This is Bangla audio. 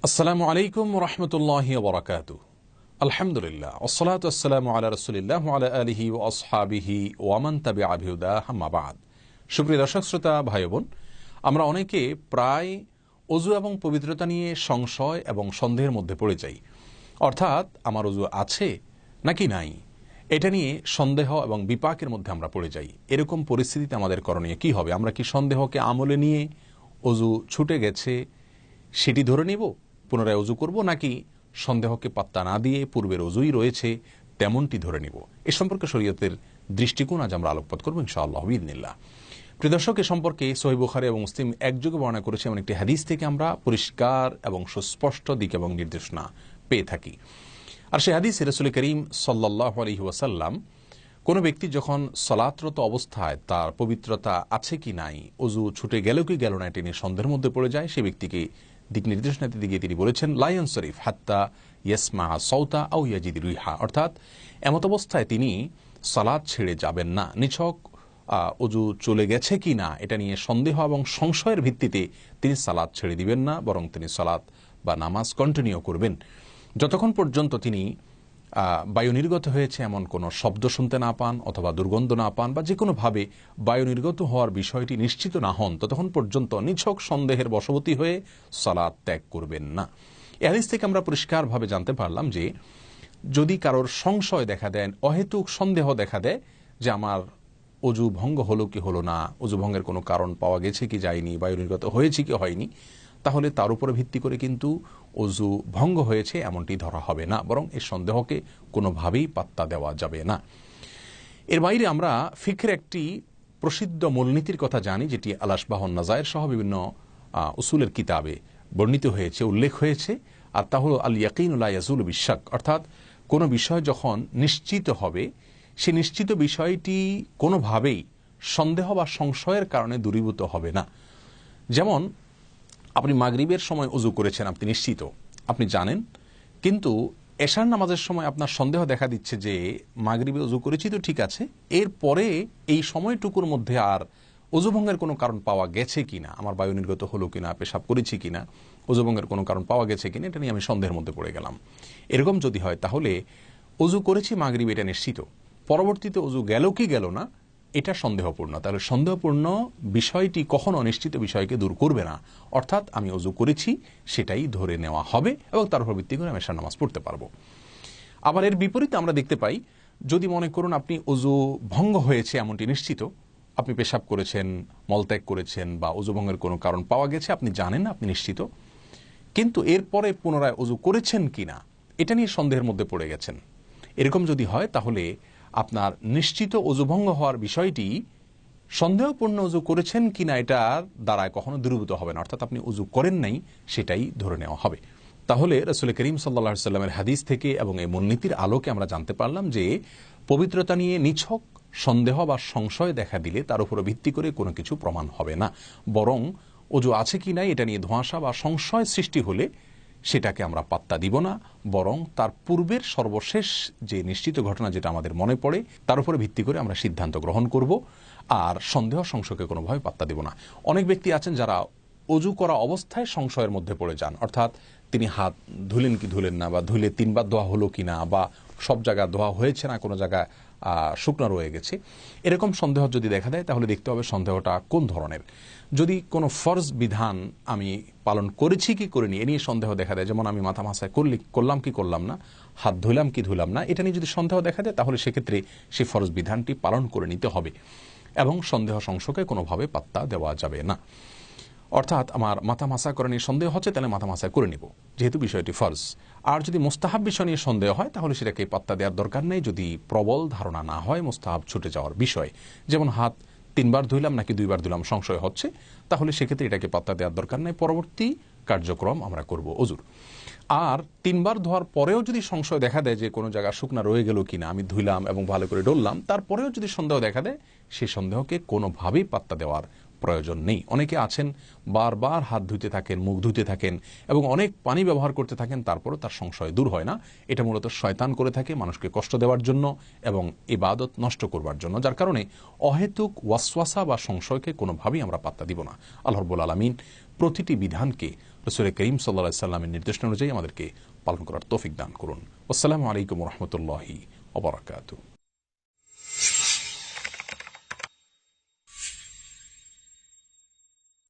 আসসালামু আলাইকুম রহমতুল্লাহি ওয়া বারাকাতুহু। আলহামদুলিল্লাহ ওয়াসসালাতু ওয়াসসালামু আলা রাসূলিল্লাহ ওয়া আলা আলিহি ওয়া আসহাবিহি ওয়া মান তাবিআ বিহুদাহ আম্মা বা'দ। সুপ্রিয় দর্শক শ্রোতা ভাই বোন, আমরা অনেকে প্রায় ওযু এবং পবিত্রতা নিয়ে সংশয় এবং সন্দেহের মধ্যে পড়ে যাই। অর্থাৎ আমার ওযু আছে নাকি নাই, এটা নিয়ে সন্দেহ এবং বিপাকের মধ্যে আমরা পড়ে যাই। এরকম পরিস্থিতিতে আমাদের করণীয় কি হবে? আমরা কি সন্দেহকে আমলে নিয়ে ওযু ছুটে গেছে সেটি ধরে নিব, পুনরায় ওযু করব, নাকি সন্দেহকে পাত্তা না দিয়ে পূর্বের ওযুই রয়েছে তেমনটি ধরে নিব? এ সম্পর্কে শরীয়তের দৃষ্টিকোণ আজ আমরা আলোকপাত করব ইনশাআল্লাহ বিইذনিল্লাহ। প্রিয় দর্শক, এ সম্পর্কে সহিহ বুখারী এবং মুসলিম একযোগে বর্ণনা করেছে এমন একটি হাদিস থেকে আমরা পরিষ্কার এবং সুস্পষ্ট দিক এবং নির্দেশনা পেয়ে থাকি। আর সেই হাদিসে রাসূল করিম সাল্লাল্লাহু আলাইহি ওয়াসাল্লাম কোনো ব্যক্তি যখন সালাতরত অবস্থায় তার পবিত্রতা আছে কি নাই, ওযু ছুটে গেল কি গেল না, এটি নিয়ে সন্দেহের মধ্যে পড়ে যায়, সে ব্যক্তিকে দিক নির্দেশনা দিতে গিয়ে তিনি বলেছেন, লা ইয়ানসরিফ হাত্তা ইয়াসমা সাউতা আও ইয়াজিদ রিহা। অর্থাৎ এমত অবস্থায় তিনি সালাত ছেড়ে যাবেন না। নিছক ওযু চলে গেছে কি না এটা নিয়ে সন্দেহ এবং সংশয়ের ভিত্তিতে তিনি সালাত ছেড়ে দিবেন না, বরং তিনি সালাত বা নামাজ কন্টিনিউ করবেন যতক্ষণ পর্যন্ত তিনি বায়ু নির্গত হয়েছে এমন কোনো শব্দ শুনতে না পান, অথবা দুর্গন্ধ না পান, বা যে কোনোভাবে বায়ু নির্গত হওয়ার বিষয়টি নিশ্চিত না হন, ততক্ষণ পর্যন্ত নিছক সন্দেহের বশবর্তী হয়ে সালাত ত্যাগ করবেন না। এই হাদিস থেকে আমরা পরিষ্কারভাবে জানতে পারলাম যে যদি কারোর সংশয় দেখা দেয়, অহেতুক সন্দেহ দেখা দেয় যে আমার ওযু ভঙ্গ হলো কি হলো না, ওযু ভঙ্গের কোনো কারণ পাওয়া গেছে কি যায়নি, বায়ু নির্গত হয়েছে কি হয়নি, তাহলে তার উপরে ভিত্তি করে কিন্তু ওযু ভঙ্গ হয়েছে এমনটি ধরা হবে না, বরং এই সন্দেহকে কোনোভাবেই পাত্তা দেওয়া যাবে না। এর বাইরে আমরা ফিকহের একটি প্রসিদ্ধ মূলনীতির কথা জানি, যেটি আল আশবাহ ওয়ান নাযায়ের সহ বিভিন্ন উসুলের কিতাবে বর্ণিত হয়েছে, উল্লেখ হয়েছে। আর তা হলো আল ইয়াকিনু লা ইয়াজুলু বিশ-শাক। অর্থাৎ কোনো বিষয় যখন নিশ্চিত হবে, সে নিশ্চিত বিষয়টি কোনোভাবেই সন্দেহ বা সংশয়ের কারণে দূরীভূত হবে না। যেমন আপনি মাগরিবের সময় ওযু করেছেন, আপনি নিশ্চিত, আপনি জানেন, কিন্তু এশার নামাজের সময় আপনার সন্দেহ দেখা দিচ্ছে যে মাগরিবে ওযু করেছি তো ঠিক আছে, এরপরে এই সময়টুকুর মধ্যে আর ওযু ভঙ্গের কোনো কারণ পাওয়া গেছে কিনা, আমার বায়ু নির্গত হলো কিনা, পেশাব করেছি কিনা, ওযু ভঙ্গের কোনো কারণ পাওয়া গেছে কিনা, এটা নিয়ে আমি সন্দেহের মধ্যে পড়ে গেলাম। এরকম যদি হয় তাহলে ওযু করেছি মাগরিবে এটা নিশ্চিত, পরবর্তীতে ওযু গেল কি গেল না এটা সন্দেহপূর্ণ। তাহলে সন্দেহপূর্ণ বিষয়টি কখনো নিশ্চিত বিষয়কে দূর করবে না। অর্থাৎ আমি ওযু করেছি সেটাই ধরে নেওয়া হবে এবং তার উপর ভিত্তি করে আমি এশার নামাজ পড়তে পারবো। আবার এর বিপরীতে আমরা দেখতে পাই, যদি মনে করুন আপনি ওযু ভঙ্গ হয়েছে এমনটি নিশ্চিত, আপনি পেশাব করেছেন, মলত্যাগ করেছেন, বা ওযু ভঙ্গের কোনো কারণ পাওয়া গেছে, আপনি জানেন, আপনি নিশ্চিত, কিন্তু এরপরে পুনরায় ওযু করেছেন কিনা এটা নিয়ে সন্দেহের মধ্যে পড়ে গেছেন। এরকম যদি হয় তাহলে আপনার নিশ্চিত ওযু ভঙ্গ হওয়ার বিষয়টি সন্দেহপূর্ণ ওযু করেছেন কিনা এটার দ্বারায় কখনো দূরীভূত হবে না। অর্থাৎ আপনি ওযু করেন নাই সেটাই ধরে নেওয়া হবে। তাহলে রাসূল করিম সাল্লাল্লাহু আলাইহি ওয়াসাল্লামের হাদিস থেকে এবং এই মূলনীতির আলোকে আমরা জানতে পারলাম যে পবিত্রতা নিয়ে নিছক সন্দেহ বা সংশয় দেখা দিলে তার উপর ভিত্তি করে কোনো কিছু প্রমাণ হবে না, বরং ওযু আছে কি নাই এটা নিয়ে ধোঁয়াশা বা সংশয় সৃষ্টি হলে সেটাকে আমরা পাত্তা দিব না, বরং তার পূর্বের সর্বশেষ যে নিশ্চিত ঘটনা যেটা আমাদের মনে পড়ে তার উপরে ভিত্তি করে আমরা সিদ্ধান্ত গ্রহণ করব, আর সন্দেহ সংশয়কে কোনোভাবে পাত্তা দিব না। অনেক ব্যক্তি আছেন যারা ওযু করা অবস্থায় সংশয়ের মধ্যে পড়ে যান, অর্থাৎ তিনি হাত ধুলেন কি ধুলেন না, বা ধুলে তিনবার ধোয়া হলো কিনা, বা সব জায়গায় ধোয়া হয়েছে না, কোনো জায়গায় শুকনো রয়ে গেছে, এরকম সন্দেহ যদি দেখা দেয় তাহলে দেখতে হবে সন্দেহটা কোন ধরনের। যদি কোনো ফরজ বিধান আমি পালন করেছি কি করিনি এ নিয়ে সন্দেহ দেখা দেয়, যেমন আমি মাথা মাসায় করলাম কি করলাম না, হাত ধুলাম কি ধুলাম না, এটা নিয়ে যদি সন্দেহ দেখা দেয় তাহলে সেক্ষেত্রে সেই ফরজ বিধানটি পালন করে নিতে হবে এবং সন্দেহ সংশয়কে কোনোভাবে পাত্তা দেওয়া যাবে না। অর্থাৎ আমার মাথা মাসা করে নিয়ে সন্দেহ হচ্ছে, তাহলে মাথা মাসা করে নিব যেহেতু বিষয়টি ফরজ। আর যদি মুস্তাহাব বিষয় নিয়ে সন্দেহ হয় তাহলে সেটাকে পাত্তা দেওয়ার দরকার নেই, যদি প্রবল ধারণা না হয় মুস্তাহাব ছুটে যাওয়ার বিষয়, যেমন হাত তিনবার ধুইলাম নাকি দুইবার ধুইলাম সংশয় হচ্ছে, তাহলে সেক্ষেত্রে এটাকে পাত্তা দেওয়ার দরকার নেই, পরবর্তী কার্যক্রম আমরা করব ওযুর। আর তিনবার ধোয়ার পরেও যদি সংশয় দেখা দেয় যে কোনো জায়গা শুকনা রয়ে গেল কিনা, আমি ধুইলাম এবং ভালো করে ডললাম, তারপরেও যদি সন্দেহ দেখা দেয় সেই সন্দেহকে কোনোভাবেই পাত্তা দেওয়ার প্রয়োজন নেই। অনেকে আছেন বারবার হাত ধুতে থাকেন, মুখ ধুতে থাকেন এবং অনেক পানি ব্যবহার করতে থাকেন, তারপরও তার সংশয় দূর হয় না। এটা মূলত শয়তান করে থাকে মানুষকে কষ্ট দেওয়ার জন্য এবং ইবাদত নষ্ট করবার জন্য, যার কারণে অহেতুক ওয়াসওয়াসা বা সংশয়কে কোনোভাবেই আমরা পাত্তা দিব না। আল্লাহ রাব্বুল আলামিন প্রতিটি বিধানকে রাসূল করিম সাল্লাল্লাহু আলাইহি সাল্লামের নির্দেশনা অনুযায়ী আমাদেরকে পালন করার তৌফিক দান করুন। আসসালামু আলাইকুম ওয়া রাহমাতুল্লাহি ওয়া বারাকাতুহু।